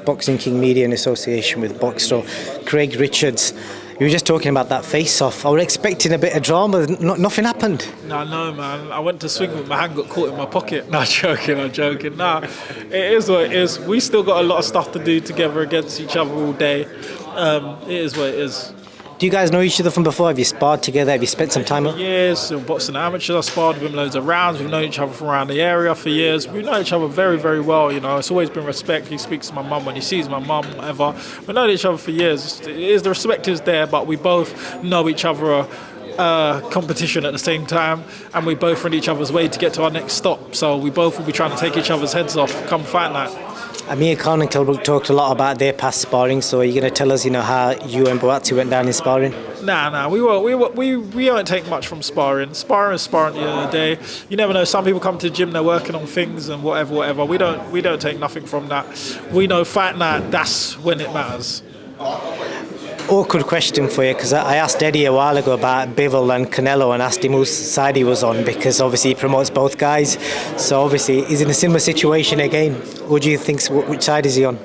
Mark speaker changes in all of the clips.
Speaker 1: Boxing King Media in association with Boxstore, Craig Richards. You were just talking about that face-off. I was expecting a bit of drama. Nothing happened.
Speaker 2: No, man. I went to swing with my hand, got caught in my pocket. No, I'm joking. No, it is what it is. We still got a lot of stuff to do together against each other all day. It is what it is.
Speaker 1: Do you guys know each other from before? Have you sparred together? Have you spent some time?
Speaker 2: Years. Boxing amateurs, I sparred with him loads of rounds. We've known each other from around the area for years. We know each other very, very well. You know, it's always been respect. He speaks to my mum when he sees my mum, whatever. We've known each other for years. The respect is there, but we both know each other. Competition at the same time, and we both are in each other's way to get to our next stop. So we both will be trying to take each other's heads off come fight night.
Speaker 1: Amir Khan and Kilbrook talked a lot about their past sparring, so are you going to tell us, how you and BUATSI went down in sparring?
Speaker 2: Nah, we won't take much from sparring. Sparring is sparring at the end of the day. You never know, some people come to the gym, they're working on things and whatever. We don't take nothing from that. We know fight night, that's when it matters.
Speaker 1: Awkward question for you, because I asked Eddie a while ago about Bivol and Canelo and asked him whose side he was on, because obviously he promotes both guys. So obviously he's in a similar situation again. What do you think? Which side is he on?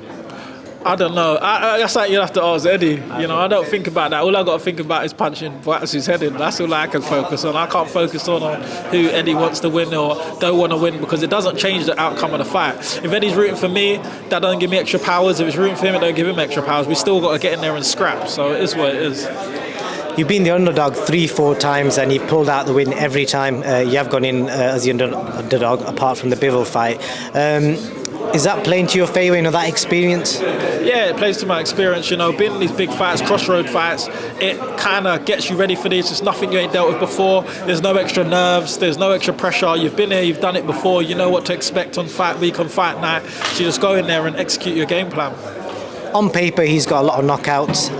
Speaker 2: I don't know. That's like you'll have to ask Eddie. I don't think about that. All I got to think about is punching BUATSI's head in. That's all I can focus on. I can't focus on who Eddie wants to win or don't want to win, because it doesn't change the outcome of the fight. If Eddie's rooting for me, that doesn't give me extra powers. If it's rooting for him, it don't give him extra powers. We still got to get in there and scrap. So it is what it is.
Speaker 1: You've been the underdog 3-4 times and you've pulled out the win every time. You have gone in as the underdog, apart from the Bivol fight. Is that playing to your favour, that experience?
Speaker 2: Yeah, it plays to my experience. Being in these big fights, crossroad fights, it kind of gets you ready for these. It's nothing you ain't dealt with before. There's no extra nerves. There's no extra pressure. You've been here, you've done it before. You know what to expect on fight week, on fight night. So you just go in there and execute your game plan.
Speaker 1: On paper, he's got a lot of knockouts.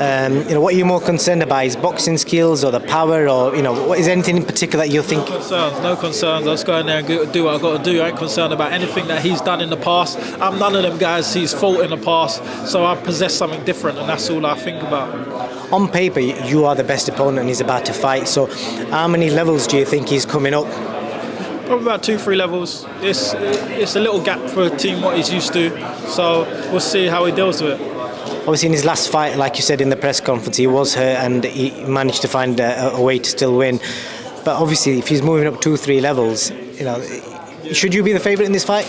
Speaker 1: What are you more concerned about? His boxing skills or the power, or what is anything in particular that you think?
Speaker 2: No concerns. I'll just go in there and do what I've got to do. I ain't concerned about anything that he's done in the past. I'm none of them guys he's fought in the past, so I possess something different, and that's all I think about.
Speaker 1: On paper, you are the best opponent and he's about to fight. So, how many levels do you think he's coming up?
Speaker 2: Probably about 2-3 levels. It's a little gap for a team what he's used to, so we'll see how he deals with it.
Speaker 1: Obviously in his last fight, like you said in the press conference, he was hurt and he managed to find a way to still win. But obviously if he's moving up 2-3 levels, should you be the favourite in this fight?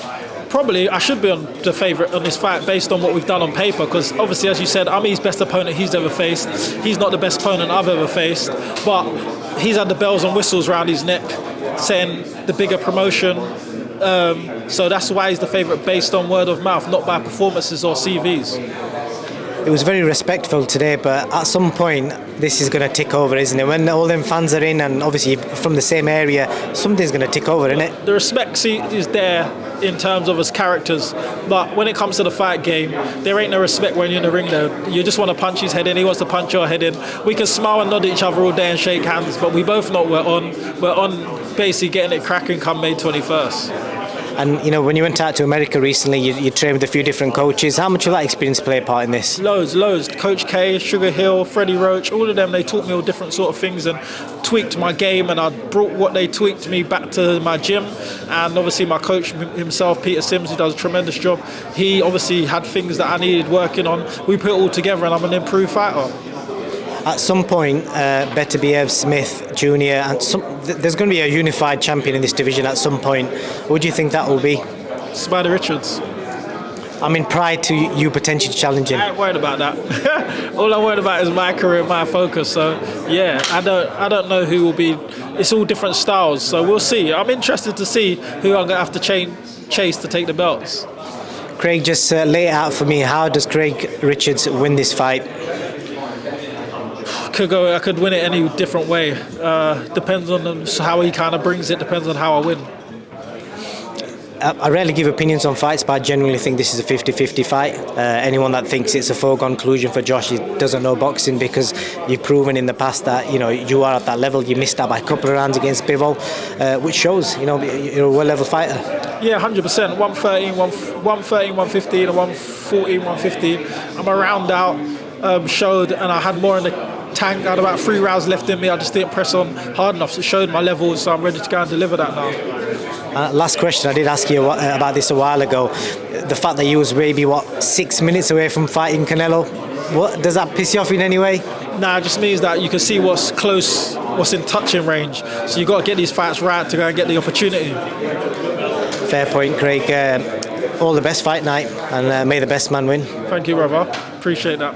Speaker 2: Probably I should be the favourite on this fight based on what we've done on paper, because obviously, as you said, I'm his best opponent he's ever faced. He's not the best opponent I've ever faced, but he's had the bells and whistles around his neck saying the bigger promotion. So that's why he's the favourite based on word of mouth, not by performances or CVs.
Speaker 1: It was very respectful today, but at some point this is going to tick over, isn't it? When all them fans are in and obviously from the same area, something's going to tick over, isn't it?
Speaker 2: The respect is there in terms of his characters, but when it comes to the fight game, there ain't no respect when you're in the ring there. You just want to punch his head in, he wants to punch your head in. We can smile and nod at each other all day and shake hands, but we both know we're on basically getting it cracking come May 21st.
Speaker 1: And when you went out to America recently, you trained with a few different coaches. How much of that experience play a part in this?
Speaker 2: Loads. Coach K, Sugar Hill, Freddie Roach, all of them, they taught me all different sort of things and tweaked my game, and I brought what they tweaked me back to my gym. And obviously my coach himself, Peter Sims, who does a tremendous job, he obviously had things that I needed working on. We put it all together and I'm an improved fighter.
Speaker 1: At some point, Beterbiev, Smith, Jr. and there's going to be a unified champion in this division at some point. What do you think that will be?
Speaker 2: Spider Richards.
Speaker 1: I mean, prior to you potentially challenging.
Speaker 2: I ain't worried about that. All I'm worried about is my career, my focus. So yeah, I don't know who will be. It's all different styles, so we'll see. I'm interested to see who I'm going to have to chase to take the belts.
Speaker 1: Craig, just lay it out for me. How does Craig Richards win this fight?
Speaker 2: I could win it any different way. Depends on how he kind of brings it. Depends on how I win.
Speaker 1: I rarely give opinions on fights, but I genuinely think this is a 50-50 fight. Anyone that thinks it's a foregone conclusion for Josh doesn't know boxing, because you've proven in the past that you are at that level. You missed out by a couple of rounds against Bivol, which shows you're a well-level fighter. Yeah,
Speaker 2: 100%. 113, 115, and 114, 115. I'm a round out. Showed, and I had more in the tank. I had about 3 rounds left in me. I just didn't press on hard enough. So it showed my levels, so I'm ready to go and deliver that now.
Speaker 1: Last question, I did ask you about this a while ago. the fact that you was maybe 6 minutes away from fighting Canelo, what does that piss you off in any way?
Speaker 2: Nah, it just means that you can see what's close, what's in touching range. So you got to get these fights right to go and get the opportunity.
Speaker 1: Fair point, Craig. All the best fight night, and may the best man win.
Speaker 2: Thank you, brother. Appreciate that.